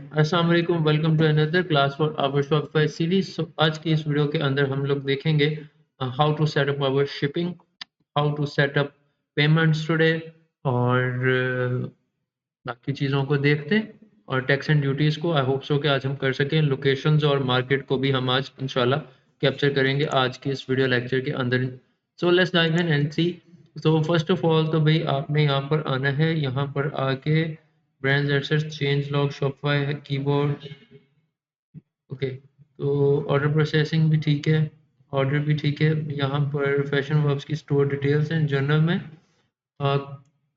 अस्सलाम वालेकुम, welcome to another class for our Shopify series. So आज की इस वीडियो के अंदर हम लोग देखेंगे how to set up our shipping, how to set up payments today और बाकी चीज़ों को देखते हैं और टैक्स एंड ड्यूटीज़ को आई होप सो कि आज हम कर सकें। लोकेशंस और मार्केट को भी हम आज इंशाल्लाह कैप्चर करेंगे आज के इस वीडियो लेक्चर के अंदर। So let's dive in and see. So first of all तो भाई आपने यहाँ पर आना है, यहाँ पर आके brands assets change log Shopify keyboard. Okay, तो ऑर्डर प्रोसेसिंग भी ठीक है, ऑर्डर भी ठीक है। यहाँ पर फैशन वर्ब्स की स्टोर डिटेल्स हैं। जर्नल में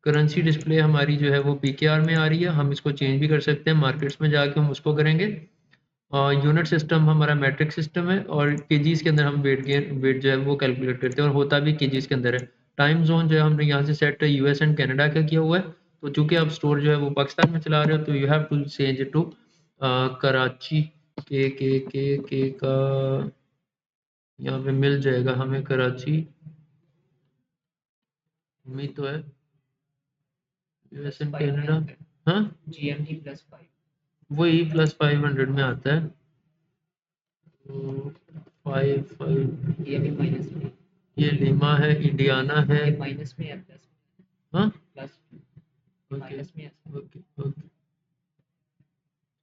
करेंसी डिस्प्ले हमारी जो है वो पीकेआर में आ रही है, हम इसको चेंज भी कर सकते हैं, मार्केट्स में जाके हम उसको करेंगे। यूनिट सिस्टम हमारा मैट्रिक सिस्टम है और केजीज के अंदर हम वेट जो है वो कैलकुलेट करते हैं और होता भी केजीज के अंदर है। टाइम जोन जो है हमने यहाँ से सेट यूएस एंड कनाडा का किया हुआ है, तो चूंकि आप स्टोर जो है वो पाकिस्तान में चला रहे हो तो you have to change it to Karachi. के का यहाँ पे मिल जाएगा हमें कराची, उम्मीद तो है। यूएस एंड कनाडा, हाँ GMT +5 वही +500 में आता है। तो 5 ये भी माइनस में, ये लिमा है, इंडियाना है। ये माइनस में या प्लस हाँ प्लस ओके माइनस में है। ओके ओके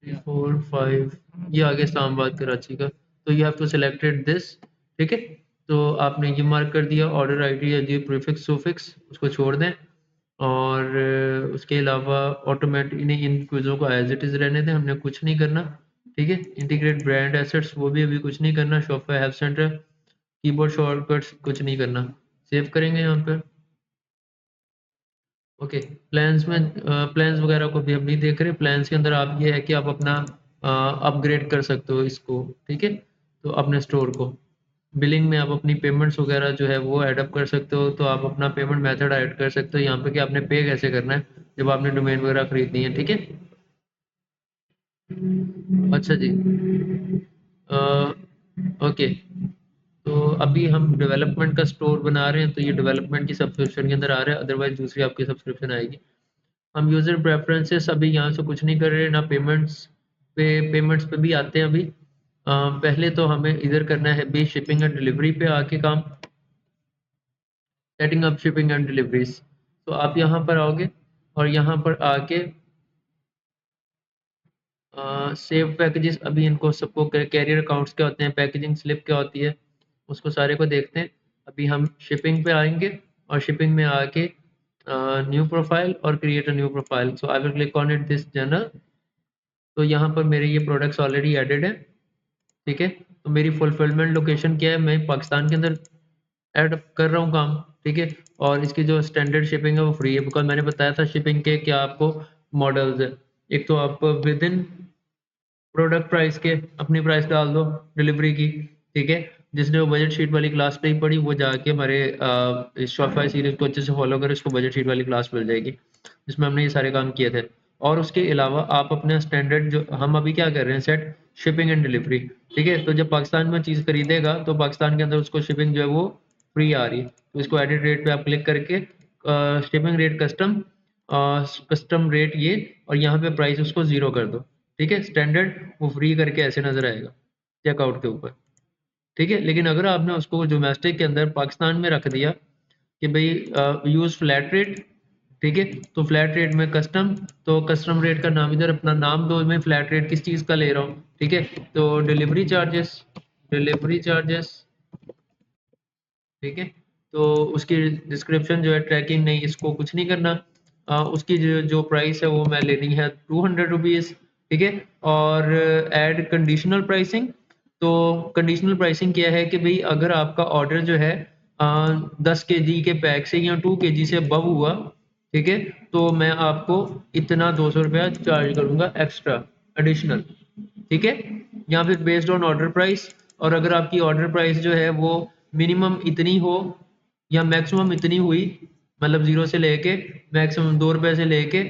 3 4 5 ये आगे इस्लामाबाद कराची का, तो you have to selected this. ठीक है, तो आपने ये मार्क कर दिया। ऑर्डर आईडी या जो प्रीफिक्स सुफिक्स उसको छोड़ दें और उसके अलावा ऑटोमेटिक इन क्विज़ों को एज इट इज़ रहने दें, हमने कुछ नहीं करना। ठीक है, इंटीग्रेट ब्रांड एसेट्स वो भी अभी कुछ नहीं करना। Shopify help centre keyboard shortcuts कुछ नहीं करना, सेव करेंगे यहाँ पर। ओके, प्लान्स में प्लान्स वगैरह को भी हम नहीं देख रहे। प्लान्स के अंदर आप ये है कि आप अपना अपग्रेड कर सकते हो इसको। ठीक है, तो अपने स्टोर को बिलिंग में आप अपनी पेमेंट्स वगैरह जो है वो ऐड अप कर सकते हो, तो आप अपना पेमेंट मेथड ऐड कर सकते हो यहाँ पे कि आपने पे कैसे करना है जब आपने डोमेन वगैरह खरीदनी है। ठीक है, अच्छा जी। ओके, तो अभी हम डेवलपमेंट का स्टोर बना रहे हैं, तो ये डेवलपमेंट की सब्सक्रिप्शन के अंदर आ रहा है, अदरवाइज दूसरी आपकी सब्सक्रिप्शन आएगी। हम यूज़र प्रेफरेंसेस अभी यहाँ से कुछ नहीं कर रहे ना, पेमेंट्स पे भी आते हैं अभी। पहले तो हमें इधर करना है भी शिपिंग एंड डिलीवरी पे आके काम, setting up shipping and deliveries. तो आप यहाँ पर आओगे और यहाँ पर आके सेव पैकेजेस, अभी इनको सबको कैरियर अकाउंट्स क्या होते हैं, पैकेजिंग स्लिप क्या होती है, उसको सारे को देखते हैं। अभी हम शिपिंग पे आएंगे और शिपिंग में आके न्यू प्रोफाइल और create a new profile. So I will click on it this journal. तो यहाँ पर मेरे ये प्रोडक्ट्स ऑलरेडी एडेड है। ठीक है, तो मेरी फुलफिलमेंट लोकेशन क्या है, मैं पाकिस्तान के अंदर ऐड कर रहा हूँ काम। ठीक है, और इसकी जो स्टैंडर्ड शिपिंग है वो फ्री है, बिकॉज मैंने बताया था शिपिंग के क्या आपको मॉडल्स है। एक तो आप विद इन प्रोडक्ट प्राइस के अपनी प्राइस डाल दो डिलीवरी की। ठीक है, जिसने वो बजट शीट वाली क्लास नहीं पढ़ी वो जाके हमारे इस शॉपिफाई सीरीज को अच्छे से फॉलो करे, उसको बजट शीट वाली क्लास मिल जाएगी जिसमें हमने ये सारे काम किए थे। और उसके अलावा आप अपने स्टैंडर्ड जो हम अभी क्या कर रहे हैं सेट शिपिंग एंड डिलीवरी। ठीक है, तो जब पाकिस्तान में चीज़ खरीदेगा तो पाकिस्तान के अंदर उसको शिपिंग जो है वो फ्री आ रही है, तो इसको एडिट रेट पे आप क्लिक करके शिपिंग रेट कस्टम रेट ये, और यहाँ पे प्राइस उसको ज़ीरो कर दो। ठीक है, स्टैंडर्ड वो फ्री करके ऐसे नज़र आएगा चेकआउट के ऊपर। ठीक है, लेकिन अगर आपने उसको डोमेस्टिक के अंदर पाकिस्तान में रख दिया कि भाई यूज़ फ्लैट रेट, ठीक है, तो फ्लैट रेट में कस्टम, तो कस्टम रेट का नाम इधर अपना नाम दो, मैं फ्लैट रेट किस चीज़ का ले रहा हूँ। ठीक है, तो डिलीवरी चार्जेस। ठीक है, तो उसकी डिस्क्रिप्शन जो है ट्रैकिंग नहीं, इसको कुछ नहीं करना। उसकी जो प्राइस है वो मैं लेनी है 200 रुपीज़। ठीक है, और ऐड कंडीशनल प्राइसिंग। तो कंडीशनल प्राइसिंग क्या है कि भाई अगर आपका ऑर्डर जो है 10 kg के पैक से या 2 kg से अबव हुआ, ठीक है, तो मैं आपको इतना 200 रुपया चार्ज करूंगा एक्स्ट्रा एडिशनल। ठीक है, या फिर बेस्ड ऑन ऑर्डर प्राइस, और अगर आपकी ऑर्डर प्राइस जो है वो मिनिमम इतनी हो या मैक्सिमम इतनी हुई, मतलब 0 से लेके मैक्सिमम 2 रुपये से लेके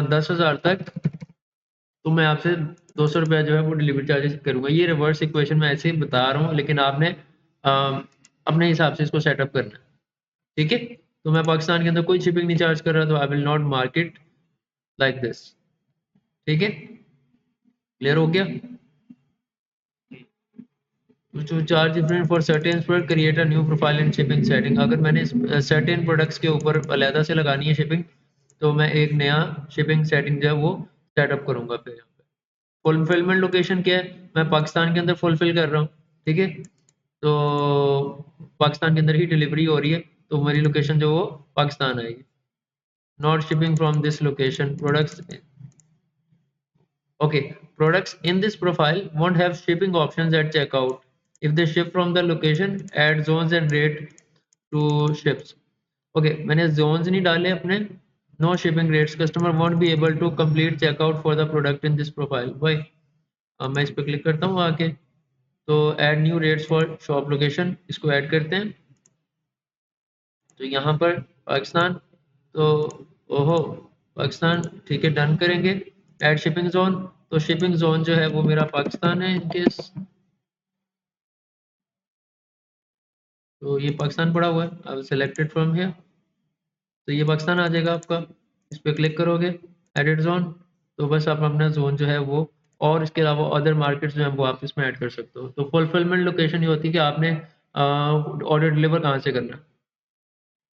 10,000 तक, तो मैं आपसे 200 रुपया जो है वो डिलीवरी चार्जेस करूँगा। ये रिवर्स इक्वेशन मैं ऐसे ही बता रहा हूँ, लेकिन आपने अपने हिसाब से इसको सेटअप करना है। ठीक है, तो मैं पाकिस्तान के अंदर कोई शिपिंग नहीं चार्ज कर रहा, तो I will not mark it like this. ठीक है, क्लियर हो गया? to charge different for certain product create a new profile in shipping setting। अगर मैंने certain products के ऊपर अलहदा से लगानी है शिपिंग, तो मैं एक नया शिपिंग सेटिंग जो है वो सेटअप करूंगा। फिर यहाँ पे फुलफिलमेंट लोकेशन क्या है, मैं पाकिस्तान के अंदर फुलफिल कर रहा हूँ, ठीक है, तो पाकिस्तान के अंदर ही डिलीवरी हो रही है, तो मेरी लोकेशन जो वो पाकिस्तान आएगी। Not shipping from this location products, okay, products in this profile won't have shipping options at checkout. If they ship from the location, add zones and rate to ships. Okay, मैंने zones नहीं डाले अपने, no shipping rates. Customer won't be able to complete checkout for the product in this profile. Why? अब मैं इस पर click करता हूँ आके, तो add new rates for shop location, इसको ऐड करते हैं। तो यहाँ पर पाकिस्तान, तो ओहो पाकिस्तान, ठीक है, डन करेंगे। ऐड शिपिंग जोन, तो शिपिंग जोन जो है वो मेरा पाकिस्तान है इनकेस, तो ये पाकिस्तान पड़ा हुआ है। अब सेलेक्टेड फ्रॉम हियर, तो ये पाकिस्तान आ जाएगा आपका। इस पर क्लिक करोगे एडिट जोन, तो बस आप अपना जोन जो है वो, और इसके अलावा अदर मार्केट्स जो है वो आप इसमें ऐड कर सकते हो। तो फुलफिलमेंट लोकेशन ये होती है कि आपने ऑर्डर डिलीवर कहाँ से करना है,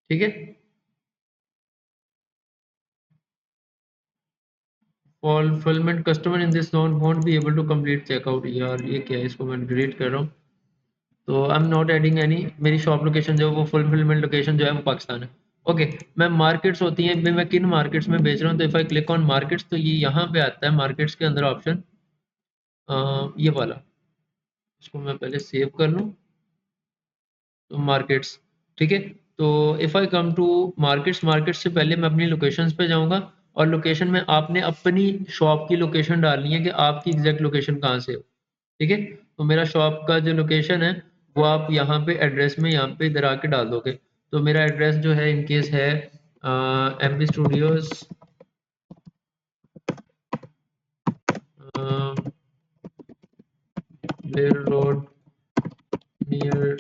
ठीक है। Fulfilment customer in this zone won't be able to complete checkout, यार ये क्या है, इसको मैं डिलीट कर रहा हूँ। तो I am not adding any, मेरी शॉप लोकेशन जो है वो फुलफिलमेंट लोकेशन जो है वो पाकिस्तान है। ओके, मैं मार्केट्स होती हैं, मैं किन मार्केट्स में बेच रहा हूँ, तो if I click on markets, तो ये यहाँ पे आता है मार्केट्स के अंदर ऑप्शन, ये वाला, इसको मैं पहले सेव कर लूँ। तो मार्केट्स, ठीक है, तो if I come to markets, markets से पहले मैं अपनी लोकेशंस पे जाऊँगा, और लोकेशन में आपने अपनी शॉप की लोकेशन डालनी है कि आपकी एग्जैक्ट लोकेशन कहाँ से हो, ठीक है। तो मेरा शॉप का जो लोकेशन है वो आप यहाँ पे एड्रेस में यहाँ पे इधर आके डाल दोगे। तो मेरा एड्रेस जो है इनकेस है M P studios road near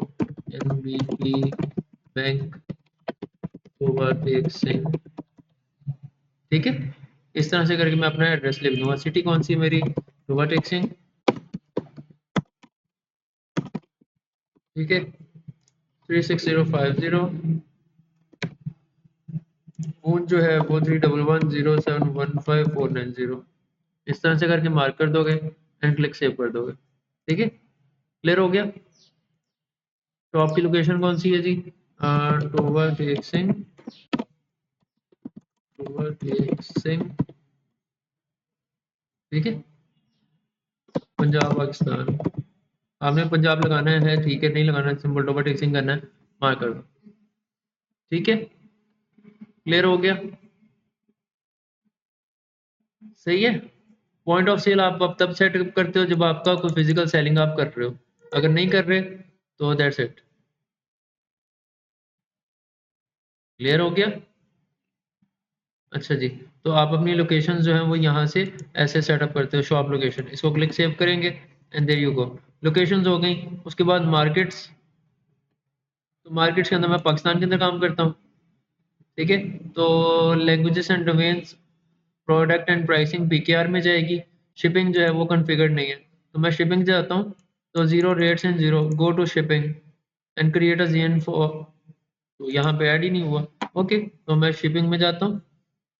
NBP bank overtake Singh, ठीक है। इस तरह से करके मैं अपना एड्रेस लिख दूंगा। सिटी कौन सी है मेरी, ओवरटेक सिंह, ठीक है, 36050। फोन जो है वो 3110715490। इस तरह से करके मार्क कर दोगे एंड क्लिक सेव कर दोगे, ठीक है। क्लियर हो गया? तो आपकी लोकेशन कौन सी है जी, टोवर टेक सिंह, टोवर टेक सिंह, ठीक है, पंजाब पाकिस्तान। आपने पंजाब लगाना है, ठीक है, नहीं लगाना है, सिंपल टोवर टेक सिंह करना है, मार्क कर दो, ठीक है। क्लियर हो गया? सही है। पॉइंट ऑफ सेल आप तब सेट करते हो जब आपका कोई फिजिकल सेलिंग आप कर रहे हो, अगर नहीं कर रहे तो दैट्स इट। क्लियर हो गया? अच्छा जी, तो आप अपनी लोकेशन जो है वो यहाँ से ऐसे सेटअप करते हो, शॉप लोकेशन, इसको क्लिक सेव करेंगे and there you go. Locations हो गई। उसके बाद मार्केट्स, तो मार्केट्स के अंदर मैं पाकिस्तान के अंदर काम करता हूँ, ठीक है। तो languages and domains, product and pricing PKR में जाएगी। शिपिंग जो है वो कॉन्फ़िगर्ड नहीं है, तो मैं शिपिंग जाता हूँ, तो zero rates and zero, go to shipping and create a जीएन फॉर, तो यहाँ पे ऐड ही नहीं हुआ। ओके, तो मैं शिपिंग में जाता हूँ,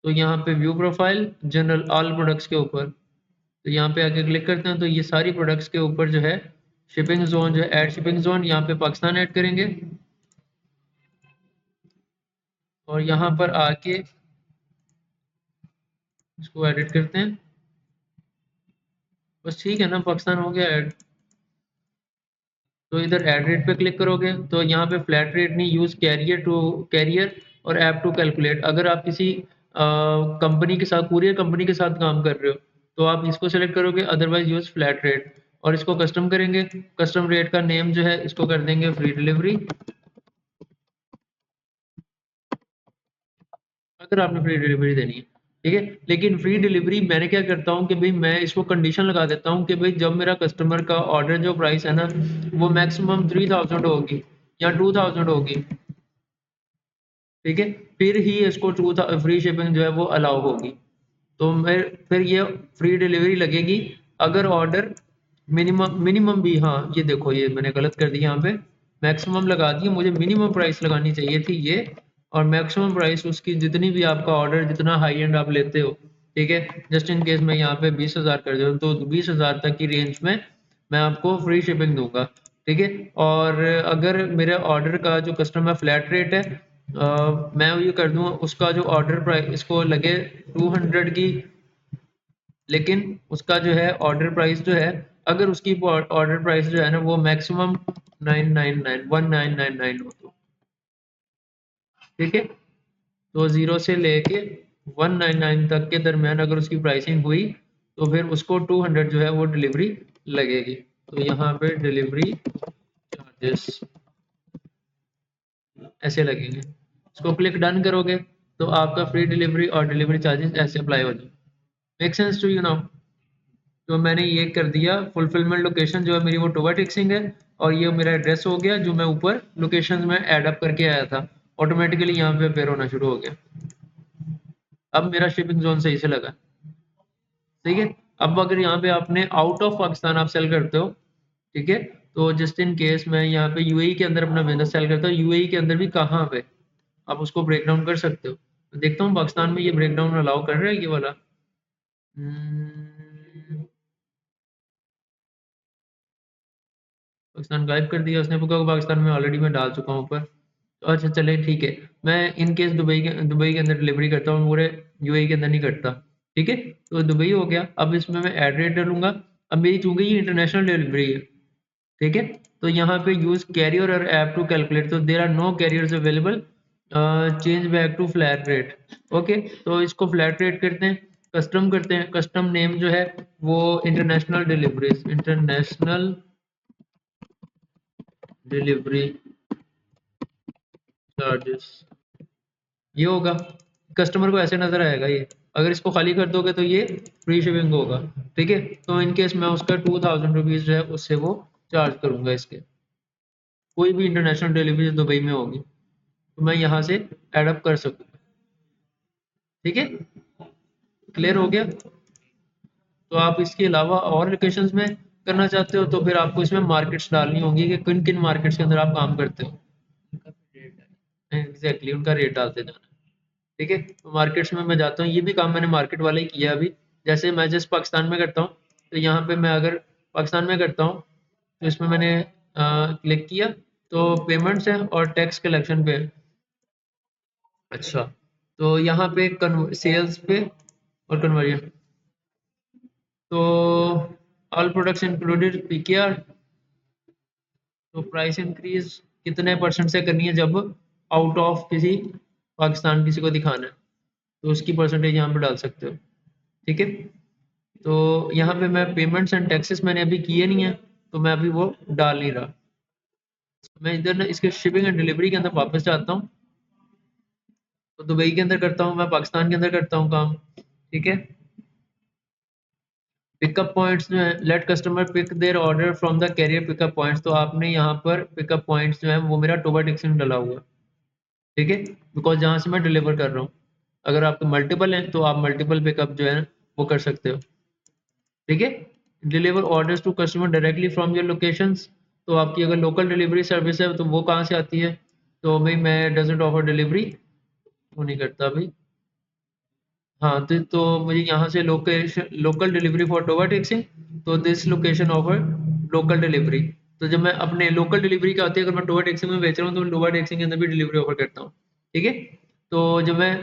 तो यहाँ पे view profile general all products के ऊपर, तो यहाँ पे आके क्लिक करते हैं, तो ये सारी प्रोडक्ट्स के ऊपर जो है शिपिंग जोन जो है ऐड शिपिंग जोन, यहाँ पे पाकिस्तान ऐड करेंगे, और यहाँ पर आके इसको एडिट करते हैं, बस ठीक है ना, पाकिस्तान हो गया ऐड। तो इधर ऐड रेट पे क्लिक करोगे, तो यहाँ पे फ्लैट रेट नहीं, यूज कैरियर टू कैरियर और ऐप टू कैलकुलेट। अगर आप किसी कंपनी के साथ, कुरियर कंपनी के साथ काम कर रहे हो, तो आप इसको सेलेक्ट करोगे, अदरवाइज यूज फ्लैट रेट, और इसको कस्टम करेंगे। कस्टम रेट का नेम जो है इसको कर देंगे फ्री डिलीवरी, अगर आपने फ्री डिलीवरी देनी है, ठीक है। लेकिन फ्री डिलीवरी मैंने क्या करता हूँ कि भाई मैं इसको कंडीशन लगा देता हूँ कि भाई जब मेरा कस्टमर का ऑर्डर जो प्राइस है ना वो मैक्सिमम 3000 होगी या 2000 होगी, ठीक है, फिर ही इसको टू फ्री शिपिंग जो है वो अलाउ होगी। तो मैं फिर ये फ्री डिलीवरी लगेगी अगर ऑर्डर मिनिमम भी, हाँ ये देखो ये मैंने गलत कर दिया, यहाँ पे मैक्सिमम लगा दिया, मुझे मिनिमम प्राइस लगानी चाहिए थी ये, और मैक्सिमम प्राइस उसकी जितनी भी आपका ऑर्डर जितना हाई एंड आप लेते हो, ठीक है, जस्ट इन केस मैं यहाँ पे 20,000 कर दूँ तो 20,000 तक की रेंज में मैं आपको फ्री शिपिंग दूंगा, ठीक है। और अगर मेरे ऑर्डर का जो कस्टमर फ्लैट रेट है, मैं ये कर दूँ उसका जो ऑर्डर प्राइस इसको लगे 200 की, लेकिन उसका जो है ऑर्डर प्राइस जो है, अगर उसकी ऑर्डर प्राइस जो है ना वो मैक्सिमम 1999 हो तो, ठीक है। तो 0 से लेके 199 तक के दरमियान अगर उसकी प्राइसिंग हुई तो फिर उसको 200 जो है वो डिलीवरी लगेगी। तो यहाँ पे डिलीवरी चार्जेस ऐसे लगेंगे, इसको क्लिक डन करोगे तो आपका फ्री डिलीवरी और डिलीवरी चार्जेस ऐसे अप्लाई हो जाए। Make sense to you now? तो मैंने ये कर दिया, फुलफिलमेंट लोकेशन जो है मेरी वो टोबा टिक्सिंग है, और ये मेरा एड्रेस हो गया जो मैं ऊपर लोकेशन में ऐड अप करके आया था, ऑटोमेटिकली यहाँ पे अपेयर होना शुरू हो गया। अब मेरा शिपिंग जोन सही से लगा, ठीक है। अब अगर यहाँ पे आपने आउट ऑफ पाकिस्तान आप सेल करते हो, ठीक है, तो जस्ट इन केस मैं यहाँ पे यूएई के अंदर अपना बिजनेस सेल करता हूँ, यूएई के अंदर भी कहाँ पे आप उसको ब्रेक डाउन कर सकते हो। तो देखता हूँ पाकिस्तान में ये ब्रेक डाउन अलाउ कर रहा है ये वाला। पाकिस्तान गायब कर दिया उसने, क्योंकि पाकिस्तान में ऑलरेडी मैं डाल चुका हूँ ऊपर। तो अच्छा चले ठीक है, मैं इन केस दुबई के अंदर डिलीवरी करता हूँ, पूरे यूएई के अंदर नहीं करता, ठीक है। तो दुबई हो गया, अब इसमें मैं एड रेट डालूंगा। अब मेरी चूंकि ये इंटरनेशनल डिलीवरी है, ठीक है, तो यहाँ पे यूज कैरियर और ऐप टू कैलकुलेट, तो there are no carriers available, change back to flat rate. Okay, तो इसको फ्लैट रेट करते हैं, कस्टम करते हैं, कस्टम नेम जो है वो international deliveries, international delivery charges ये होगा। कस्टमर को ऐसे नजर आएगा ये, अगर इसको खाली कर दोगे तो ये फ्री शिपिंग होगा, ठीक है। तो इन केस मैं उसका 2000 रुपीज जो है उससे वो चार्ज करूंगा इसके, कोई भी इंटरनेशनल डिलीवरी दुबई में होगी तो मैं यहाँ से एडअप कर सकूँ, ठीक है। क्लियर हो गया? तो आप इसके अलावा और लोकेशंस में करना चाहते हो तो फिर आपको इसमें मार्केट्स डालनी होंगी कि किन किन मार्केट्स के अंदर आप काम करते हो, उनका फिर रेट है। एग्जैक्टली उनका रेट डालते जाना, ठीक है। तो मार्केट्स में मैं जाता हूँ, ये भी काम मैंने मार्केट वाला ही किया अभी। जैसे मैं जस्ट पाकिस्तान में करता हूँ, तो यहाँ पे मैं अगर पाकिस्तान में करता हूँ तो इसमें मैंने क्लिक किया तो पेमेंट्स है और टैक्स कलेक्शन पे है। अच्छा, तो यहाँ पे सेल्स पे और कन्वर्जन, तो ऑल प्रोडक्ट्स इंक्लूडेड पीकेआर, तो प्राइस इंक्रीज कितने परसेंट से करनी है जब आउट ऑफ किसी पाकिस्तान किसी को दिखाना है, तो उसकी परसेंटेज यहाँ पे डाल सकते हो, ठीक है। तो यहाँ पे मैं पेमेंट्स एंड टैक्सेस मैंने अभी किए नहीं है, तो मैं अभी वो डाल नहीं रहा। मैं इधर ना इसके शिपिंग एंड डिलीवरी के अंदर वापस जाता हूँ, तो दुबई के अंदर करता हूँ, मैं पाकिस्तान के अंदर करता हूँ काम, ठीक है। पिकअप पॉइंट्स जो है, let customer pick their order from the carrier pickup points, तो आपने यहाँ पर पिकअप पॉइंट्स जो है वो मेरा टोबा टेक्सी में डला हुआ है, ठीक है, बिकॉज जहाँ से मैं डिलीवर कर रहा हूँ। अगर आपके मल्टीपल हैं तो आप मल्टीपल पिकअप जो है वो कर सकते हो, ठीक है। Deliver orders to customer directly from your locations, तो आपकी अगर लोकल डिलीवरी सर्विस है तो वो कहाँ से आती है, तो भाई मैं डजंट ऑफर डिलीवरी, वो नहीं करता भाई। हाँ तो मुझे यहाँ से location local delivery for Toba टैक्सी, तो this location offer local delivery. तो जब मैं अपने लोकल डिलीवरी क्या होती है, अगर मैं टोबा टैक्सी में बेच रहा हूँ तो मैं टोबा टैक्सी के अंदर भी डिलीवरी ऑफर करता हूँ, ठीक है। तो जब मैं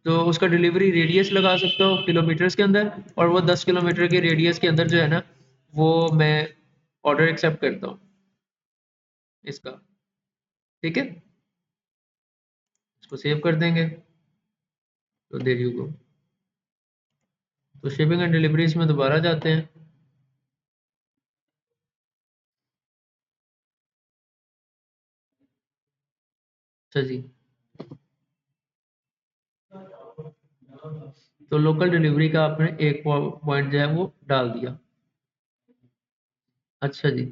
तो उसका डिलीवरी रेडियस लगा सकता हूँ किलोमीटर्स के अंदर, और वो 10 किलोमीटर के रेडियस के अंदर जो है ना वो मैं ऑर्डर एक्सेप्ट करता हूँ इसका, ठीक है। इसको सेव कर देंगे, तो देर यू गो। तो शिपिंग एंड डिलीवरीज में दोबारा जाते हैं। अच्छा जी, तो लोकल डिलीवरी का आपने एक पॉइंट जो है वो डाल दिया। अच्छा जी,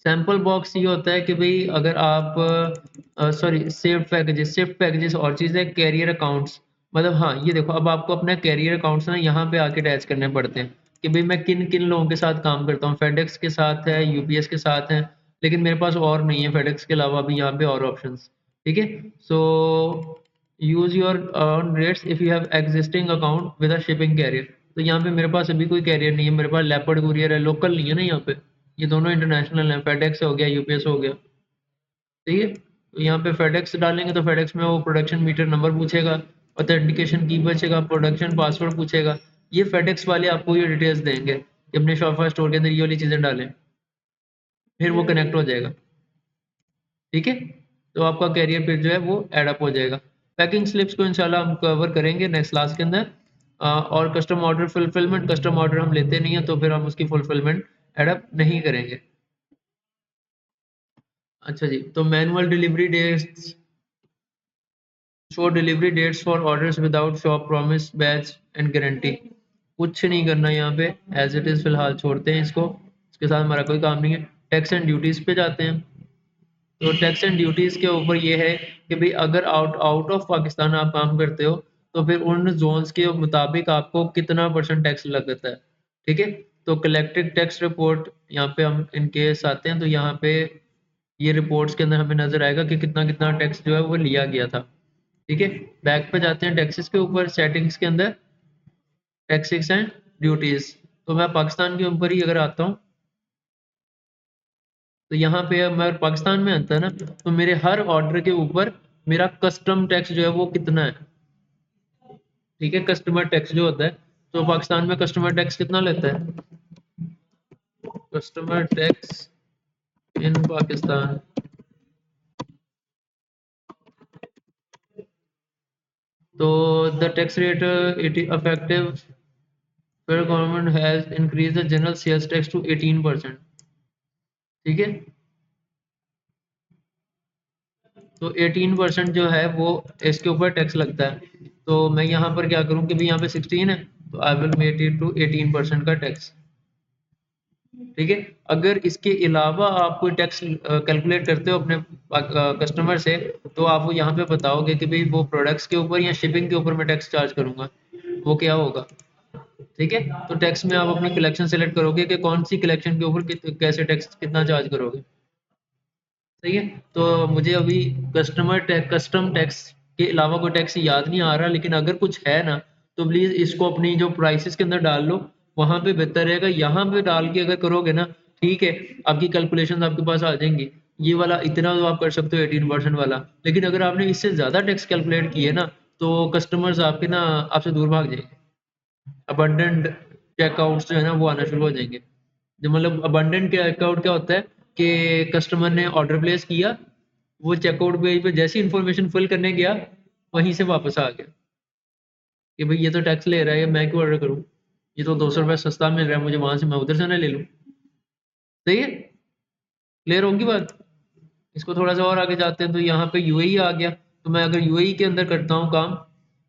सैंपल बॉक्स ये होता है कि भाई अगर आप सॉरी सेव्ड पैकेजेस और चीज़ है, कैरियर अकाउंट्स, मतलब हाँ ये देखो अब आपको अपना कैरियर अकाउंट्स ना यहाँ पे आके अटैच करने पड़ते हैं, कि भाई मैं किन किन लोगों के साथ काम करता हूँ। फेडेक्स के साथ है, यूपीएस के साथ है, लेकिन मेरे पास और नहीं है फेडेक्स के अलावा भी यहाँ पे और ऑप्शंस। ठीक है, so use your rates if you have existing account with a shipping carrier. तो यहाँ पे मेरे पास अभी कोई कैरियर नहीं है, मेरे पास लेपर्ड कुरियर है, लोकल नहीं है ना यहाँ पे, ये दोनों इंटरनेशनल है, फेडेक्स हो गया, यूपीएस हो गया। ठीक है, तो यहाँ पे फेडेक्स डालेंगे तो फेडेक्स में वो प्रोडक्शन मीटर नंबर पूछेगा, ऑथेंटिकेशन की पूछेगा, प्रोडक्शन पासवर्ड पूछेगा। ये फेडेक्स वाले आपको ये डिटेल्स देंगे कि अपने शॉपिफाई स्टोर के अंदर ये वाली चीज़ें डालें, फिर वो कनेक्ट हो जाएगा। ठीक है, तो आपका कैरियर फिर जो है वो एडअप हो जाएगा। पैकिंग स्लिप्स को इंशाल्लाह हम कवर करेंगे नेक्स्ट क्लास के अंदर। और custom order fulfilment, custom order हम लेते नहीं है तो फिर हम उसकी फुलफिलमेंट एडअप नहीं करेंगे। अच्छा जी, तो manual delivery dates, show delivery dates for orders without shop promise badge and guarantee. कुछ नहीं करना यहाँ पे, एज इट इज़ फिलहाल छोड़ते हैं इसको, इसके साथ हमारा कोई काम नहीं है। टैक्स एंड ड्यूटीज़ पे जाते हैं। तो टैक्स एंड ड्यूटीज़ के ऊपर ये है कि भाई अगर आउट आउट ऑफ पाकिस्तान आप काम करते हो तो फिर उन जोन्स के मुताबिक आपको कितना % टैक्स लगता है। ठीक है, तो कलेक्टेड टैक्स रिपोर्ट यहाँ पे हम इन केस आते हैं तो यहाँ पे ये रिपोर्ट्स के अंदर हमें नजर आएगा कि कितना कितना टैक्स जो है वो लिया गया था। ठीक है, बैक पे जाते हैं टैक्सेस के ऊपर, सेटिंग्स के अंदर टैक्सेस एंड ड्यूटीज। तो मैं पाकिस्तान के ऊपर ही अगर आता हूँ तो यहाँ पे अगर पाकिस्तान में आता है ना तो मेरे हर ऑर्डर के ऊपर मेरा कस्टम टैक्स जो है वो कितना है। ठीक है, कस्टमर टैक्स जो होता है, तो पाकिस्तान में कस्टमर टैक्स कितना लेता है, कस्टमर टैक्स इन पाकिस्तान। तो the tax rate it effective federal government has increase the general sales tax to 18%। ठीक है, तो 18% जो है वो इसके ऊपर टैक्स लगता है। तो मैं यहाँ पर क्या करूँ कि भाई यहाँ पे 16 है तो I will make it to 18% का टैक्स। ठीक है, अगर इसके अलावा आप कोई टैक्स कैलकुलेट करते हो अपने कस्टमर से तो आप वो यहाँ पे बताओगे कि भाई वो प्रोडक्ट्स के ऊपर या शिपिंग के ऊपर मैं टैक्स चार्ज करूँगा, वो क्या होगा। ठीक है, तो टैक्स में आप अपनी कलेक्शन सेलेक्ट करोगे कि कौन सी कलेक्शन के ऊपर कैसे टैक्स कितना चार्ज करोगे। सही है, तो मुझे अभी कस्टम टैक्स के अलावा कोई टैक्स याद नहीं आ रहा, लेकिन अगर कुछ है ना तो प्लीज़ इसको अपनी जो प्राइसेस के अंदर डाल लो, वहाँ पे बेहतर रहेगा। यहाँ पे डाल के अगर करोगे ना, ठीक है, आपकी कैलकुलेशन आपके पास आ जाएंगी, ये वाला इतना तो आप कर सकते हो 18% वाला, लेकिन अगर आपने इससे ज़्यादा टैक्स कैलकुलेट किए ना तो कस्टमर्स आपके ना आपसे दूर भाग जाएंगे। अबंडेंट चेकआउट्स जो है ना वो आना शुरू हो जाएंगे। जो मतलब अबंडेंट चेकआउट क्या होता है कि कस्टमर ने ऑर्डर प्लेस किया, वो चेकआउट पेज पे जैसी इन्फॉर्मेशन फिल करने गया वहीं से वापस आ गया कि भाई ये तो टैक्स ले रहा है, मैं क्यों ऑर्डर करूँ, ये तो 200 रुपये सस्ता मिल रहा है मुझे वहां से, मैं उधर से ना ले लूँ। सही है, क्लियर होगी बात। इसको थोड़ा सा और आगे जाते हैं तो यहाँ पे यूएई आ गया। तो मैं अगर यूएई के अंदर करता हूँ काम,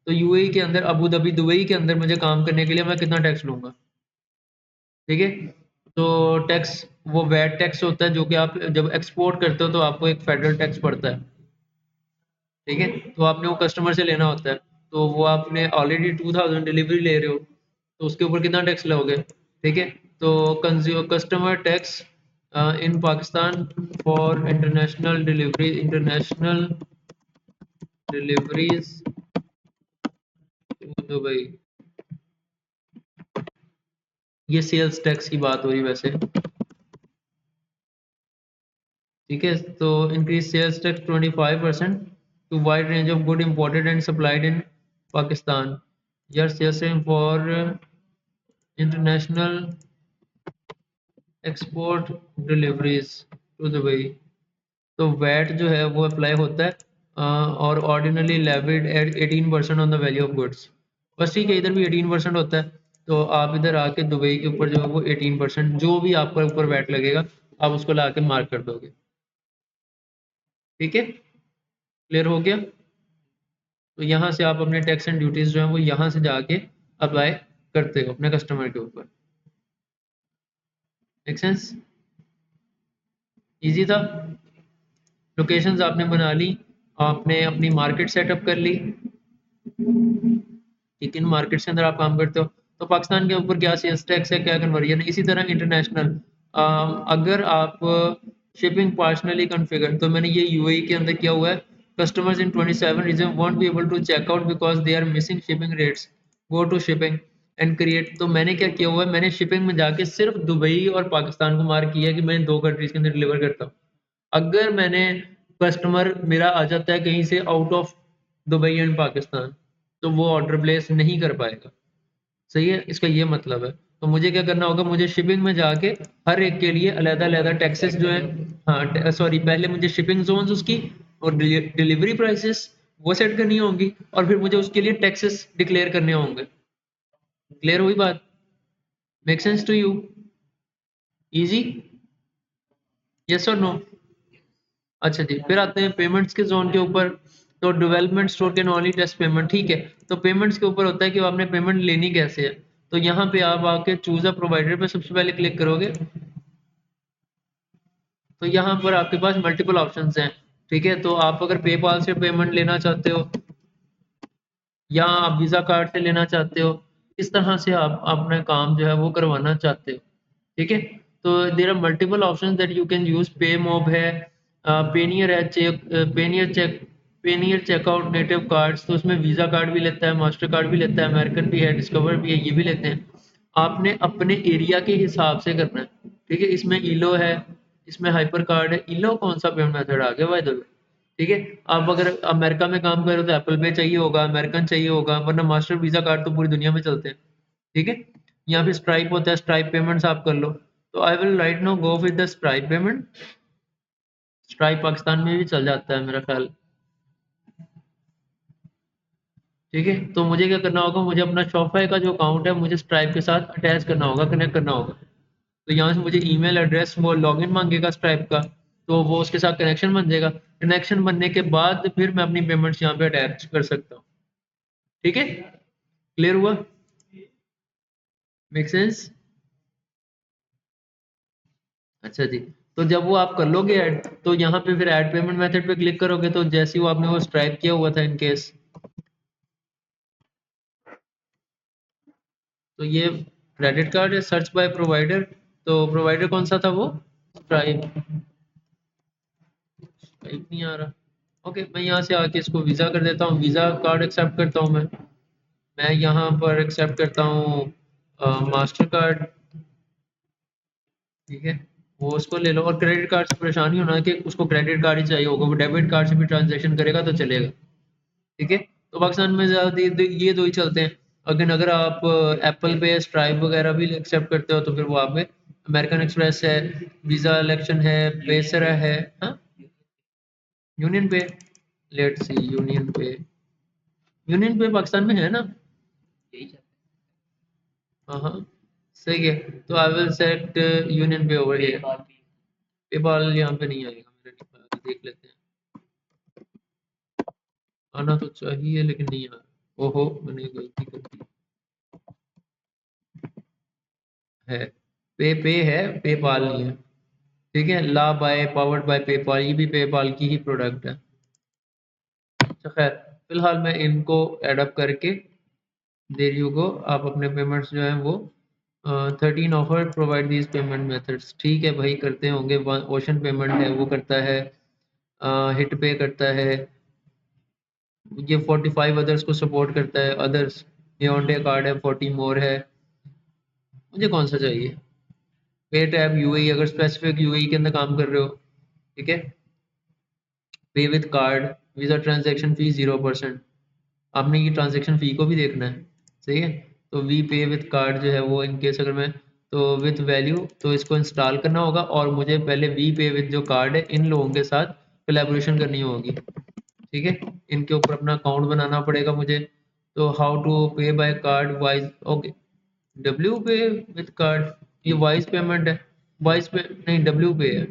तो यूएई के अंदर अबू धाबी दुबई के अंदर मुझे काम करने के लिए मैं कितना टैक्स लूँगा। ठीक है, तो टैक्स वो वैट टैक्स होता है जो कि आप जब एक्सपोर्ट करते हो तो आपको एक फेडरल टैक्स पड़ता है। ठीक है, तो आपने वो कस्टमर से लेना होता है, तो वो आपने ऑलरेडी 2000 डिलीवरी ले रहे हो तो उसके ऊपर कितना टैक्स लोगे। ठीक है, तो consumer customer tax in Pakistan for international deliveries to Dubai. ये सेल्स टैक्स की बात हो रही वैसे। ठीक है, तो increase sales tax 25% to wide range of good imported and supplied in Pakistan. यार sales for international export deliveries to Dubai. तो वैट जो है वो अप्लाई होता है और ordinarily levied at 18% on the value of goods. बस ठीक है, इधर भी 18% होता है, तो आप इधर आके दुबई के ऊपर जो है वो 18% जो भी आपका ऊपर वैट लगेगा आप उसको ला के मार्क कर दोगे। ठीक है, क्लियर हो गया। तो यहाँ से आप अपने टैक्स एंड ड्यूटीज जो है वो यहाँ से जाके अप्लाई करते हो अपने कस्टमर के ऊपर। मेक सेंस, इजी था। लोकेशंस आपने बना ली, आपने अपनी मार्केट सेटअप कर ली कि किन मार्केट्स के अंदर आप काम करते हो। तो पाकिस्तान के ऊपर क्या सेल्स टैक्स है, क्या कन्वर्जन है। इसी तरह इंटरनेशनल, अगर आप शिपिंग पर्सनली कॉन्फ़िगर, तो मैंने ये यूएई के अंदर किया हुआ है। Customers in 27 region won't be able to check out because they are missing shipping rates, go to shipping and create. तो मैंने क्या किया हुआ है, मैंने शिपिंग में जाके सिर्फ दुबई और पाकिस्तान को मार्क किया है कि मैं इन 2 कंट्रीज के अंदर डिलीवर करता हूँ। अगर मैंने कस्टमर मेरा आ जाता है कहीं से out of Dubai and Pakistan, तो वो ऑर्डर प्लेस नहीं कर पाएगा। सही है, इसका ये मतलब है। तो मुझे क्या करना होगा, मुझे शिपिंग में जाके हर एक के लिए अलग-अलग टैक्सेस जो है, हाँ सॉरी, पहले मुझे शिपिंग जोन्स उसकी और डिलीवरी प्राइसेस वो सेट करनी होंगी, और फिर मुझे उसके लिए टैक्सेस डिक्लेयर करने होंगे। क्लियर हुई बात? Make sense to you? Easy? Yes और नो? अच्छा जी, फिर आते हैं पेमेंट्स के जोन के ऊपर। तो development store can only test payment, ठीक है। तो पेमेंट्स के ऊपर होता है कि आपने पेमेंट लेनी कैसे है। तो यहाँ पे आप आके चूज अ प्रोवाइडर पे सबसे पहले क्लिक करोगे, तो यहाँ पर आपके पास मल्टीपल ऑप्शंस हैं, ठीक है। तो आप अगर पेपाल से पेमेंट लेना चाहते हो या आप वीज़ा कार्ड से लेना चाहते हो, इस तरह से आप अपना काम जो है वो करवाना चाहते हो, ठीक है। तो there are multiple options that you can use. Paymob है, पेनियर है, पेनियर चेकआउट नेटिव कार्ड्स, तो उसमें वीज़ा कार्ड भी लेता है, मास्टर कार्ड भी लेता है, अमेरिकन भी है, डिस्कवर भी है, ये भी लेते हैं। आपने अपने एरिया के हिसाब से करना है, ठीक है। इसमें इलो है, इसमें हाइपर कार्ड है। इलो कौन सा पेमेंट मेथड आ गया बाय द वे, ठीक है। आप अगर अमेरिका में काम कर रहे हो तो एप्पल पे चाहिए होगा, अमेरिकन चाहिए होगा, वरना मास्टर वीज़ा कार्ड तो पूरी दुनिया में चलते हैं, ठीक है। यहाँ पे स्ट्राइप होता है, स्ट्राइप पेमेंट्स आप कर लो। तो I will write now go with the stripe payment. Stripe Pakistan में भी चल जाता है मेरा ख्याल, ठीक है। तो मुझे क्या करना होगा, मुझे अपना शॉपिफाई का जो अकाउंट है मुझे स्ट्राइप के साथ अटैच करना होगा, कनेक्ट करना होगा। तो यहाँ से मुझे ईमेल एड्रेस, वो लॉगिन मांगेगा स्ट्राइप का, तो वो उसके साथ कनेक्शन बन जाएगा। कनेक्शन बनने के बाद फिर मैं अपनी पेमेंट्स यहाँ पे अटैच कर सकता हूँ, ठीक है। क्लियर हुआ? Make sense? अच्छा जी। तो जब वो आप कर लोगे ऐड, तो यहाँ पे फिर ऐड पेमेंट मेथड पे क्लिक करोगे, तो जैसे ही वो आपने वो स्ट्राइप किया हुआ था इन केस, तो ये क्रेडिट कार्ड है, सर्च बाय प्रोवाइडर। तो प्रोवाइडर कौन सा था वो? स्ट्राइप। स्ट्राइप नहीं आ रहा। ओके, मैं यहाँ से आके इसको वीज़ा कर देता हूँ, वीज़ा कार्ड एक्सेप्ट करता हूँ मैं यहाँ पर एक्सेप्ट करता हूँ मास्टर कार्ड, ठीक है। वो उसको ले लो, और क्रेडिट कार्ड से परेशानी होना कि उसको क्रेडिट कार्ड ही चाहिए होगा, वो डेबिट कार्ड से भी ट्रांजैक्शन करेगा तो चलेगा, ठीक है। तो पाकिस्तान में ज़्यादा ये दो ही चलते हैं। अगर अगर आप एप्पल पे स्ट्राइप वगैरह भी एक्सेप्ट करते हो तो फिर वो आप में अमेरिकन एक्सप्रेस है, वीज़ा इलेक्शन है, पेसरा है, हाँ, यूनियन पे। लेट्स सी, यूनियन पे, यूनियन पे पाकिस्तान में है ना? यही चलता हाँ हाँ, सही है। तो आई विल सेट यूनियन पे ओवर है हियर। पेपाल भी। पेपाल यहाँ पे नहीं आएगा मेरे ख्याल, देख लेते हैं। आना तो चाहिए लेकिन नहीं आ रहा। ओहो, मैंने गलती कर दी है। पे है, पेपाल नहीं है, ठीक है। ला बाय पावर्ड बाय पेपाल, ये भी पेपाल की ही प्रोडक्ट है। अच्छा खैर, फिलहाल मैं इनको एडअप करके, देयर यू गो, आप अपने पेमेंट्स जो हैं वो 13 offer provide these payment methods, ठीक है भाई, करते होंगे। ओशन पेमेंट है वो करता है, हिट पे करता है, ये 45 अदर्स को सपोर्ट करता है, अदर्स ये ऑन कार्ड है, 40 मोर है। मुझे कौन सा चाहिए? पे टैब यूएई, अगर स्पेसिफिक यूएई के अंदर काम कर रहे हो, ठीक है। पे विद कार्ड, वीज़ा ट्रांजैक्शन फी 0%। आपने ये ट्रांजैक्शन फ़ी को भी देखना है, सही है। तो वी पे विद कार्ड जो है वो, इन केस अगर मैं, तो विद वैल्यू, तो इसको इंस्टॉल करना होगा, और मुझे पहले वी पे विद जो कार्ड है इन लोगों के साथ कोलैबोरेशन करनी होगी, ठीक है। इनके ऊपर अपना अकाउंट बनाना पड़ेगा मुझे। तो how to pay by card Wise, okay, W pay with card, ये वाइज पेमेंट है, वाइज पे नहीं, डब्ल्यू पे है,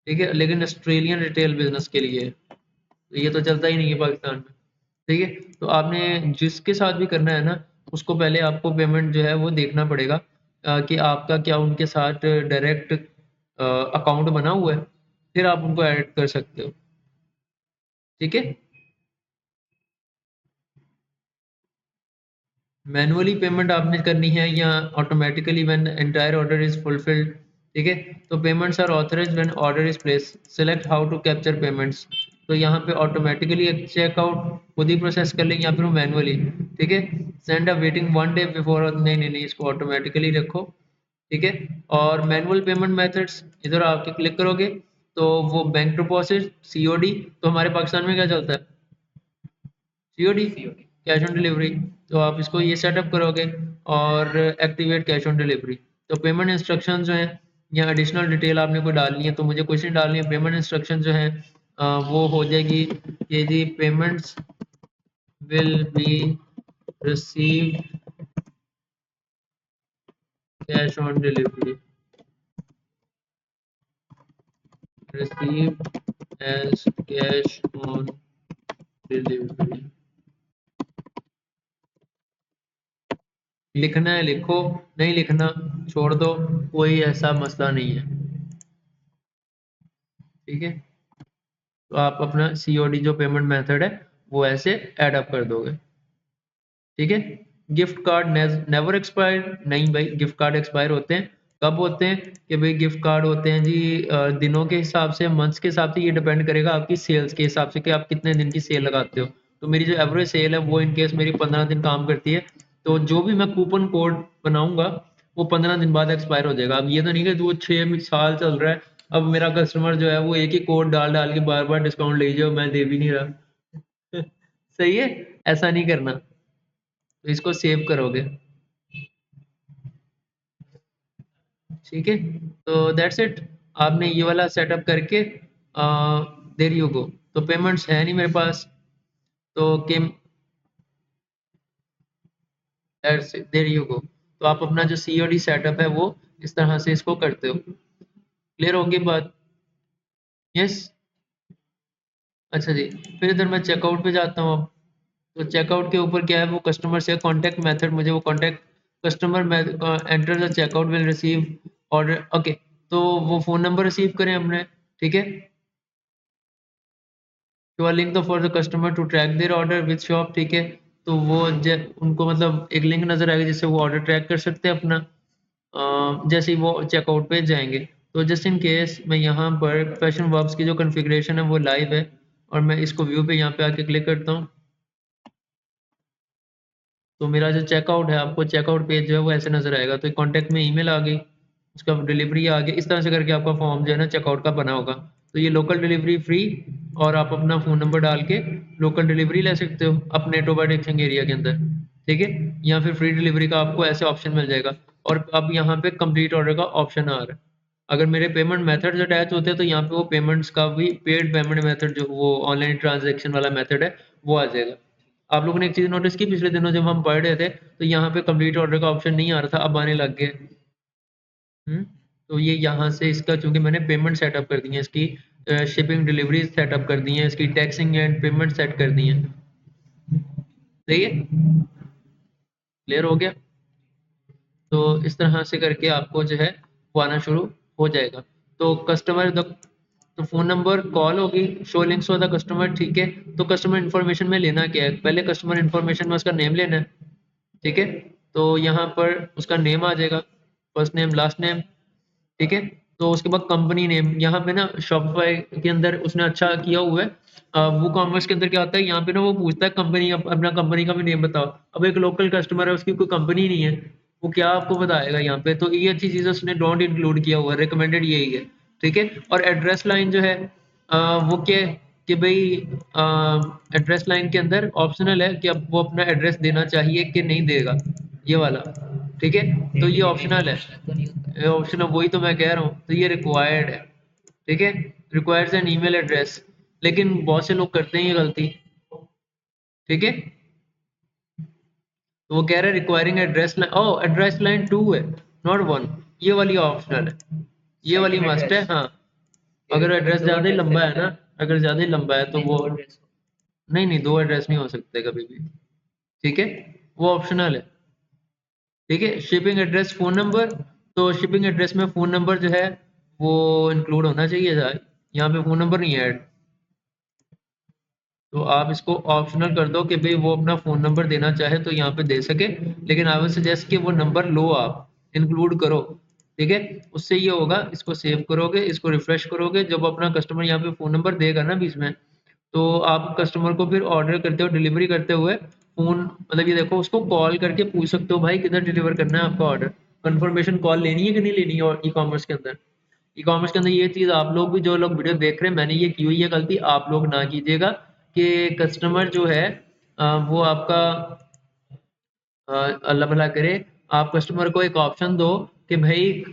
ठीक है, लेकिन ऑस्ट्रेलियन रिटेल बिजनेस के लिए है, तो ये तो चलता ही नहीं है पाकिस्तान में, ठीक है। तो आपने जिसके साथ भी करना है ना, उसको पहले आपको पेमेंट जो है वो देखना पड़ेगा कि आपका क्या उनके साथ डायरेक्ट अकाउंट बना हुआ है, फिर आप उनको ऐड कर सकते हो, ठीक है। मैनुअली पेमेंट आपने करनी है या automatically when entire order is fulfilled, ठीक है। तो payments are authorized when order is place, select how to capture payments. तो यहाँ पे ऑटोमेटिकली एक चेकआउट खुद ही प्रोसेस कर लेंगे या फिर मैनुअली, ठीक है। Send a waiting 1 day before, नहीं नहीं नहीं, इसको ऑटोमेटिकली रखो, ठीक है। और मैनुअल पेमेंट मेथड्स इधर आके क्लिक करोगे तो वो बैंक डिपॉजिट, सीओडी, तो हमारे पाकिस्तान में क्या चलता है, COD, COD. Cash on delivery. तो आप इसको ये सेटअप करोगे और एक्टिवेट कैश ऑन डिलीवरी। तो पेमेंट इंस्ट्रक्शन जो है या एडिशनल डिटेल आपने कोई डालनी है, तो मुझे कुछ नहीं डालनी है। पेमेंट इंस्ट्रक्शन जो है वो हो जाएगी कि जी payments will be receive cash on delivery, receive as cash on delivery. लिखना है लिखो, नहीं लिखना छोड़ दो, कोई ऐसा मसला नहीं है, ठीक है। तो आप अपना सीओडी जो पेमेंट मेथड है वो ऐसे ऐड अप कर दोगे, ठीक है। गिफ्ट कार्ड नेवर एक्सपायर, नहीं भाई, गिफ्ट कार्ड एक्सपायर होते हैं। कब होते हैं कि भाई गिफ्ट कार्ड होते हैं जी दिनों के हिसाब से, मंथ्स के हिसाब से, ये डिपेंड करेगा आपकी सेल्स के हिसाब से कि आप कितने दिन की सेल लगाते हो। तो मेरी जो एवरेज सेल है वो इन केस मेरी 15 दिन काम करती है, तो जो भी मैं कूपन कोड बनाऊंगा वो 15 दिन बाद एक्सपायर हो जाएगा। अब ये तो नहीं कि वो 6 साल चल रहा है, अब मेरा कस्टमर जो है वो एक ही कोड डाल डाल के बार बार डिस्काउंट ले जाओ, मैं दे भी नहीं रहा। सही है, ऐसा नहीं करना। तो इसको सेव करोगे, ठीक है। तो दैट्स इट, आपने ये वाला सेटअप करके देर यू गो। तो पेमेंट्स है नहीं मेरे पास, तो केम दैट्स देर यू गो। तो आप अपना जो सीओडी सेटअप है वो इस तरह से इसको करते हो। क्लियर होगी बात? यस। अच्छा जी, फिर इधर मैं चेकआउट पे जाता हूँ अब। तो चेकआउट के ऊपर क्या है, वो कस्टमर से कॉन्टैक्ट मेथड, मुझे वो contact customer enter the checkout will receive order, okay. तो वो फ़ोन नंबर रिसीव करें हमने, ठीक है। To a link the for the customer to track their order with shop, ठीक है। तो वो उनको मतलब एक लिंक नज़र आएगा जिससे वो ऑर्डर ट्रैक कर सकते हैं अपना, जैसे ही वो चेकआउट पे जाएंगे। तो जस्ट इन केस मैं यहाँ पर फैशन वर्ब्स की जो कॉन्फ़िगरेशन है वो लाइव है, और मैं इसको व्यू पे यहाँ पे आके क्लिक करता हूँ। तो मेरा जो चेकआउट है, आपको चेकआउट पेज जो है वो ऐसे नज़र आएगा। तो कॉन्टैक्ट में ईमेल आ गई, उसका डिलीवरी आ गई, इस तरह से करके आपका फॉर्म जो है ना चेकआउट का बना होगा। तो ये लोकल डिलीवरी फ्री, और आप अपना फ़ोन नंबर डाल के लोकल डिलीवरी ले सकते हो अपने टोबा टेक्सिंग एरिया के अंदर, ठीक है। या फिर फ्री डिलीवरी का आपको ऐसे ऑप्शन मिल जाएगा। और अब यहाँ पे कंप्लीट ऑर्डर का ऑप्शन आ रहा है। अगर मेरे पेमेंट मेथड्स अटैच होते हैं तो यहाँ पे वो पेमेंट्स का भी पेड पेमेंट मेथड, जो वो ऑनलाइन ट्रांजैक्शन वाला मेथड है, वो आ जाएगा। आप लोगों ने एक चीज़ नोटिस की, पिछले दिनों जब हम पढ़ रहे थे तो यहाँ पे कंप्लीट ऑर्डर का ऑप्शन नहीं आ रहा था, अब आने लग गए। हुँ? तो ये यहाँ से इसका, चूँकि मैंने पेमेंट सेटअप कर दी है इसकी, शिपिंग डिलीवरीज़ सेटअप कर दी हैं, इसकी टैक्सिंग एंड पेमेंट सेट कर दी हैं। सही है? क्लियर हो गया? तो इस तरह से करके आपको जो है वो आना शुरू हो जाएगा। तो कस्टमर द तो फ़ोन नंबर कॉल होगी, show links for the customer, ठीक है। तो कस्टमर इन्फॉर्मेशन में लेना क्या है, पहले कस्टमर इन्फॉर्मेशन में उसका नेम लेना है, ठीक है। तो यहाँ पर उसका नेम आ जाएगा, फर्स्ट नेम लास्ट नेम, ठीक है। तो उसके बाद कंपनी नेम, यहाँ पे ना शॉपिफाई के अंदर उसने अच्छा किया हुआ है। वो कॉमर्स के अंदर क्या होता है, यहाँ पे ना वो पूछता है कंपनी, अपना कंपनी का भी नेम बताओ। अब एक लोकल कस्टमर है, उसकी कोई कंपनी नहीं है, वो क्या आपको बताएगा यहाँ पे। तो ये अच्छी चीज़ उसने डोंट इंक्लूड किया हुआ है, रिकमेंडेड यही है, ठीक है। और एड्रेस लाइन जो है वो क्या है कि भाई एड्रेस लाइन के अंदर ऑप्शनल है कि अब वो अपना एड्रेस देना चाहिए कि नहीं देगा, ये वाला, ठीक है। तो ये देने में ऑप्शनल है, ऑप्शनल तो नहीं होता। ये ऑप्शनल, वही तो मैं कह रहा हूँ। तो ये रिक्वायर्ड है, ठीक है। रिक्वायर्स एन ईमेल एड्रेस, लेकिन बहुत से लोग करते हैं ये गलती, ठीक है। तो वो कह रहा है रिक्वायरिंग एड्रेस लाइन, ओह एड्रेस लाइन 2 है, नॉट 1, ये वाली ऑप्शनल है, ये वाली सेकंड मस्ट है, एड्रेस हाँ। के अगर एड्रेस दो ज़्यादा ही एड्रेस लंबा देने है ना, पड़ेंगे। अगर ज़्यादा ही लंबा है तो नहीं, वो, दो एड्रेस हो। नहीं नहीं, 2 एड्रेस नहीं हो सकते कभी भी, ठीक है। वो ऑप्शनल है, ठीक है। शिपिंग एड्रेस फ़ोन नंबर, तो शिपिंग एड्रेस में फ़ोन नंबर जो है वो इंक्लूड होना चाहिए, यहाँ पे फ़ोन नंबर नहीं है ऐड, तो आप इसको ऑप्शनल कर दो कि भाई वो अपना फ़ोन नंबर देना चाहे तो यहाँ पे दे सके, लेकिन आई विल सजेस्ट कि वो नंबर लो, आप इंक्लूड करो। ठीक है, उससे ये होगा, इसको सेव करोगे, इसको रिफ्रेश करोगे, जब अपना कस्टमर यहाँ पे फ़ोन नंबर देगा ना बीच में, तो आप कस्टमर को फिर ऑर्डर करते हो, डिलीवरी करते हुए फ़ोन, मतलब ये देखो, उसको कॉल करके पूछ सकते हो भाई किधर डिलीवर करना है आपका ऑर्डर। कंफर्मेशन कॉल लेनी है कि नहीं लेनी है, और ई कॉमर्स के अंदर, ई कॉमर्स के अंदर ये चीज़ आप लोग भी, जो लोग वीडियो देख रहे हैं, मैंने ये की हुई है गलती, आप लोग ना कीजिएगा कि कस्टमर जो है वो आपका अल्लाह भला करे, आप कस्टमर को एक ऑप्शन दो कि भाई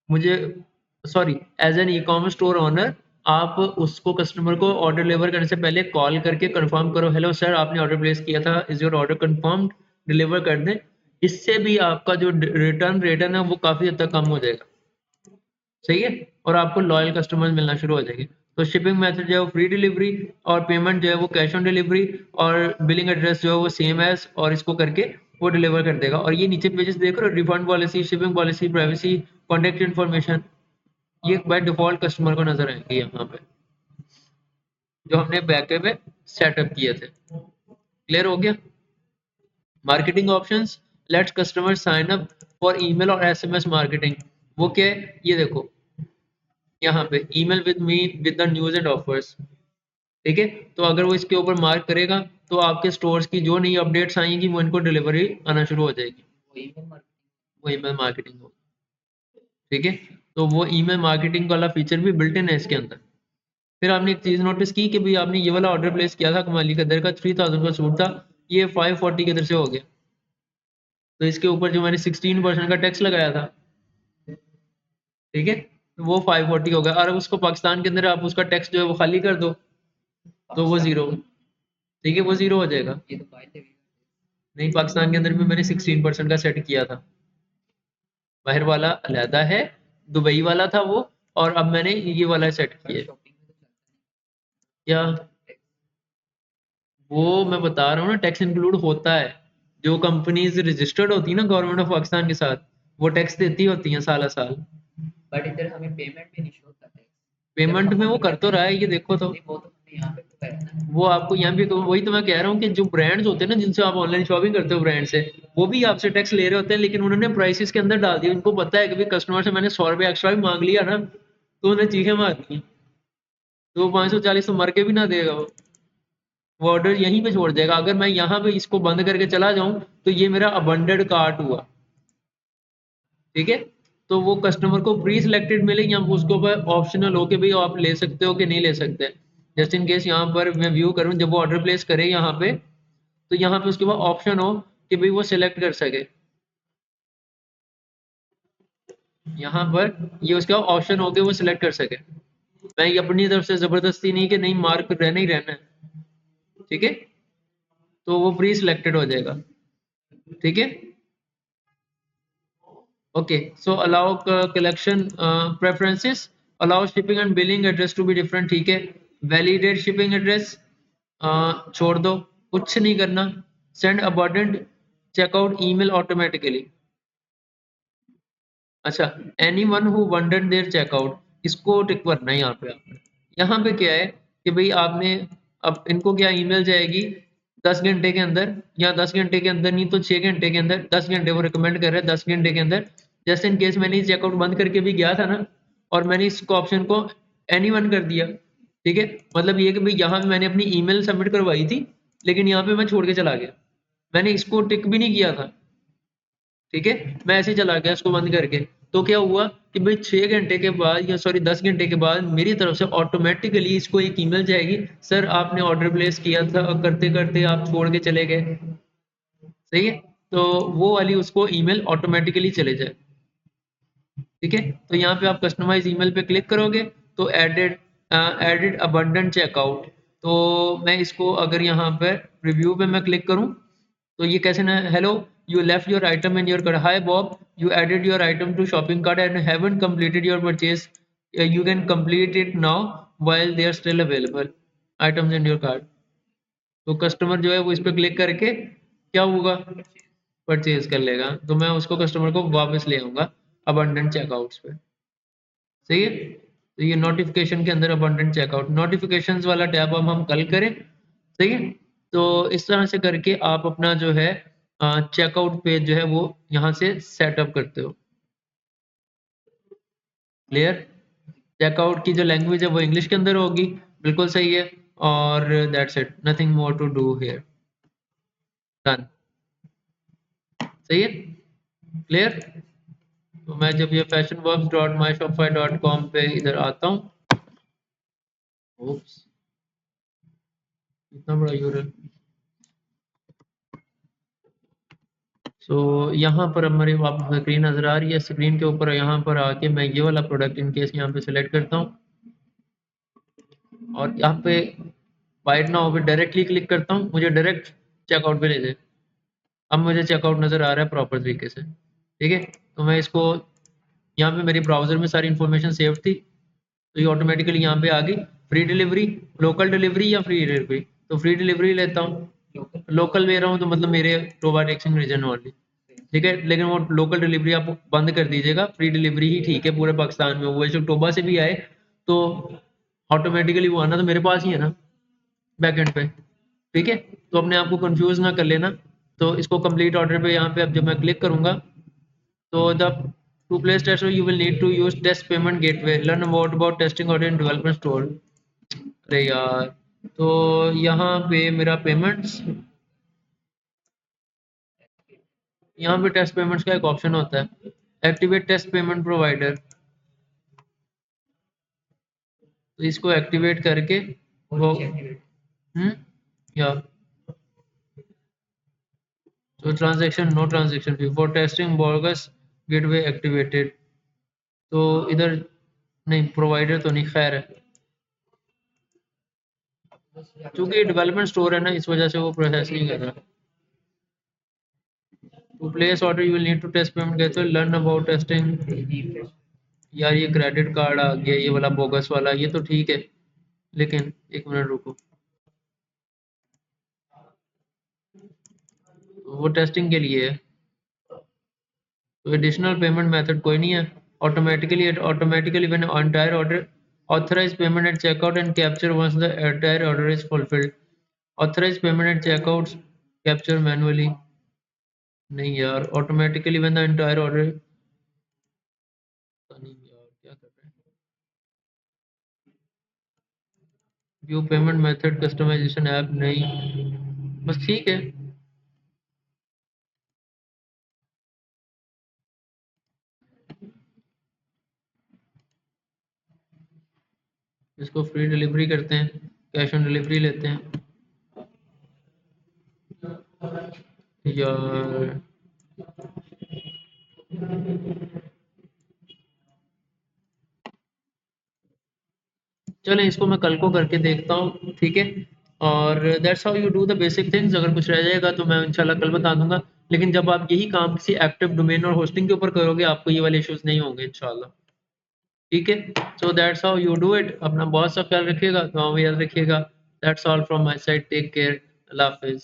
मुझे, sorry, as an e commerce store owner, आप उसको कस्टमर को ऑर्डर डिलीवर करने से पहले कॉल करके कंफर्म करो, हेलो सर आपने ऑर्डर प्लेस किया था, is your order confirmed, deliver कर दें। इससे भी आपका जो रिटर्न है वो काफ़ी हद तक कम हो जाएगा। सही है, और आपको लॉयल कस्टमर्स मिलना शुरू हो जाएंगे। तो शिपिंग मेथड जो है वो फ्री डिलीवरी, और पेमेंट जो है वो कैश ऑन डिलीवरी, और बिलिंग एड्रेस जो है वो सेम एज, और इसको करके वो डिलीवर कर देगा। और ये नीचे पेजेस देख रहे हो, refund policy, shipping policy, privacy, contact information, ये बाय डिफॉल्ट कस्टमर को नजर आएंगे यहाँ पे, जो हमने बैकअप में सेटअप किए थे। क्लियर हो गया? Marketing options, let's customer sign up for email और एसएमएस मार्केटिंग। वो क्या है, ये देखो यहाँ पे, email with me with the news and offers. ठीक है, तो अगर वो इसके ऊपर मार्क करेगा तो आपके स्टोर्स की जो नई अपडेट्स आएंगी वो इनको डिलीवरी आना शुरू हो जाएगी। वो ईमेल मार्केटिंग। वो ईमेल मार्केटिंग हो, ठीक है, तो वो ईमेल मार्केटिंग वाला फीचर भी बिल्ट इन है इसके अंदर। फिर आपने एक चीज़ नोटिस की कि भाई आपने ये वाला ऑर्डर प्लेस किया था कमाली कदर का, 3000 का सूट था, ये 540 के इधर से हो गया, तो इसके ऊपर जो मैंने 16% का टैक्स लगाया था, ठीक है, तो वो 540 हो गया। और अब उसको पाकिस्तान के अंदर आप उसका टैक्स जो है वो खाली कर दो, तो वो जीरो, ठीक है, वो जीरो हो जाएगा। ये तो बात है। नहीं, पाकिस्तान के अंदर भी मैंने 16% का सेट किया था, बाहर वाला अलहदा है, दुबई वाला था वो, और अब मैंने ये वाला सेट किया है। शॉपिंग में तो क्या? चलता है। वो मैं बता रहा हूँ ना, टैक्स इंक्लूड होता है, जो कंपनीज रजिस्टर्ड होती है ना गवर्नमेंट ऑफ पाकिस्तान के साथ, वो टैक्स देती होती हैं साल साल। बट इधर हमें पेमेंट में नहीं शो होता टैक्स। जब पेमेंट हम में वो ऑर्डर कर करते तो हैं रहा ना, है, ये देखो तो, नहीं वो तो हमें यहाँ पे तो है ना। वो आपको यहाँ भी, वही तो मैं कह रहा हूँ कि जो ब्रांड्स होते हैं ना जिनसे आप ऑनलाइन शॉपिंग करते हो ब्रांड से, वो भी आपसे टैक्स ले रहे होते हैं, लेकिन उन्होंने प्राइसेस के अंदर डाल दिया। उनको पता है कि भाई कस्टमर से मैंने 100 रुपये एक्स्ट्रा भी मांग लिया ना, तो उन्हें चीखें मारनी, तो 540 तो मर के भी ना देगा वो ऑर्डर यहीं पे छोड़ देगा। अगर मैं यहाँ पे इसको बंद करके चला जाऊं तो ये मेरा अबंडेड कार्ट हुआ, ठीक है, तो वो कस्टमर को प्री सिलेक्टेड मिले या उसके ऊपर ऑप्शनल हो कि भाई आप ले सकते हो कि नहीं ले सकते। जस्ट इन केस यहाँ पर मैं व्यू करूँ, जब वो ऑर्डर प्लेस करे यहाँ पे, तो यहाँ पे उसके बाद ऑप्शन हो कि भाई वो सिलेक्ट कर सके, यहाँ पर ये उसका ऑप्शन हो कि वो सिलेक्ट कर सके। मैं ये अपनी तरफ से जबरदस्ती नहीं कि नहीं मार्क रहना ही रहना है, ठीक है, तो वो प्री सिलेक्टेड हो जाएगा, ठीक है। Okay, so allow collection preferences, allow shipping and billing address to be different, ठीक है। Validate shipping address छोड़ दो, कुछ नहीं करना। Send abundant checkout email automatically। अच्छा, anyone who wanted their checkout, इसको टिक करना है यहाँ पे आपने। यहाँ पे क्या है कि भाई आपने, अब इनको क्या ईमेल जाएगी 10 घंटे के अंदर, या 10 घंटे के अंदर नहीं तो 6 घंटे के अंदर, 10 घंटे वो रिकमेंड कर रहे हैं, 10 घंटे के अंदर। जस्ट इन केस मैंने चेकआउट बंद करके भी गया था ना, और मैंने इसको ऑप्शन को एनी वन कर दिया, ठीक है, मतलब ये कि भाई यहाँ पे मैंने अपनी ईमेल सबमिट करवाई थी, लेकिन यहाँ पे मैं छोड़ के चला गया, मैंने इसको टिक भी नहीं किया था, ठीक है, मैं ऐसे ही चला गया इसको बंद करके। तो क्या हुआ कि भाई 6 घंटे के बाद, या सॉरी 10 घंटे के बाद, मेरी तरफ से ऑटोमेटिकली इसको एक ईमेल जाएगी, सर आपने ऑर्डर प्लेस किया था और करते करते आप छोड़ के चले गए, सही है, तो वो वाली उसको ईमेल ऑटोमेटिकली चले जाए, ठीक है। तो यहाँ पे आप कस्टमाइज ईमेल पे क्लिक करोगे तो एडेड अबंडेंट चेकआउट, तो मैं इसको अगर यहाँ पर रिव्यू पे मैं क्लिक करूँ तो ये कैसे ना, hello you left your item in your cart, hi Bob you added your item to shopping cart and haven't completed your purchase, you can complete it now while they are still available items in your cart. तो customer जो है वो इस पर click करके क्या होगा, purchase कर लेगा, तो मैं उसको कस्टमर को वापस ले आऊंगा अबंडेंट चेकआउट्स पे, सही है। तो ये नोटिफिकेशन के अंदर अबंडेंट चेकआउट, नोटिफिकेशंस वाला टैब अब हम कल करें, सही है। तो इस तरह से करके आप अपना जो है चेकआउट पेज जो है वो यहाँ से सेटअप करते हो। क्लियर? चेकआउट की जो लैंग्वेज है वो इंग्लिश के अंदर होगी, बिल्कुल सही है। और that's it, nothing more to do here, done. सही है, क्लियर। तो मैं जब ये fashionworks.myshopify.com पे इधर आता हूँ, ओप्स इतना बड़ा यूआरएल, सो यहाँ पर हमारी वापस स्क्रीन नज़र आ रही है। स्क्रीन के ऊपर यहाँ पर आके मैं ये वाला प्रोडक्ट इन केस यहाँ पे सिलेक्ट करता हूँ और यहाँ पे बाइट नाउ पे डायरेक्टली क्लिक करता हूँ, मुझे डायरेक्ट चेकआउट पे ले जाए। अब मुझे चेकआउट नज़र आ रहा है प्रॉपर तरीके से, ठीक है। तो मैं इसको, यहाँ पे मेरे ब्राउज़र में सारी इन्फॉर्मेशन सेव थी, तो ये ऑटोमेटिकली यहाँ पे आ गई। फ्री डिलीवरी, लोकल डिलीवरी या फ्री डिलीवरी, तो फ्री डिलीवरी लेता हूँ। लोकल ले रहा हूँ तो मतलब मेरे टोबा टेक्सिंग रीजन वाली, ठीक है। लेकिन वो लोकल डिलीवरी आप बंद कर दीजिएगा, फ्री डिलीवरी ही ठीक है पूरे पाकिस्तान में। वो जो टोबा से भी आए तो ऑटोमेटिकली वो आना तो मेरे पास ही है ना, बैक एंड पे, ठीक है। तो अपने आप को कंफ्यूज ना कर लेना। तो इसको कंप्लीट ऑर्डर पे यहाँ पे अब जब मैं क्लिक करूँगा तो the to place test you will need to use test payment gateway, learn more about testing order in development store. अरे यार, तो यहाँ पे मेरा पेमेंट्स, यहाँ पे टेस्ट पेमेंट्स का एक ऑप्शन होता है, एक्टिवेट टेस्ट पेमेंट प्रोवाइडर। तो इसको एक्टिवेट करके वो या तो transaction, no transaction fee for testing bogus gateway activated. तो इधर नहीं, प्रोवाइडर तो नहीं, खैर है, क्योंकि डेवलपमेंट स्टोर है ना, इस वजह से वो प्रोसेस नहीं कर रहा। To place order you will need to test payment कहते हो, लर्न अबाउट टेस्टिंग। यार ये क्रेडिट कार्ड आ गया, ये वाला बोगस वाला, ये तो ठीक है, लेकिन एक मिनट रुको, वो टेस्टिंग के लिए है। तो एडिशनल पेमेंट मेथड कोई नहीं है, automatically when entire order authorize payment at checkout and capture once the entire order is fulfilled. Authorize payment at checkout, capture manually, नहीं यार, automatically when the entire order, पता नहीं यार क्या कर रहे हैं। View payment method customization app, नहीं, बस ठीक है। इसको फ्री डिलीवरी करते हैं, कैश ऑन डिलीवरी लेते हैं यार। चलें इसको मैं कल को करके देखता हूँ, ठीक है। और that's how you do the basic things. अगर कुछ रह जाएगा तो मैं इंशाल्लाह कल बता दूंगा, लेकिन जब आप यही काम किसी एक्टिव डोमेन और होस्टिंग के ऊपर करोगे आपको ये वाले इश्यूज नहीं होंगे इंशाल्लाह, ठीक है। So that's how you do it. अपना बहुत सा ख्याल रखिएगा, दुआ में याद रखिएगा। That's all from my side, take care, अल्लाह हाफिज़।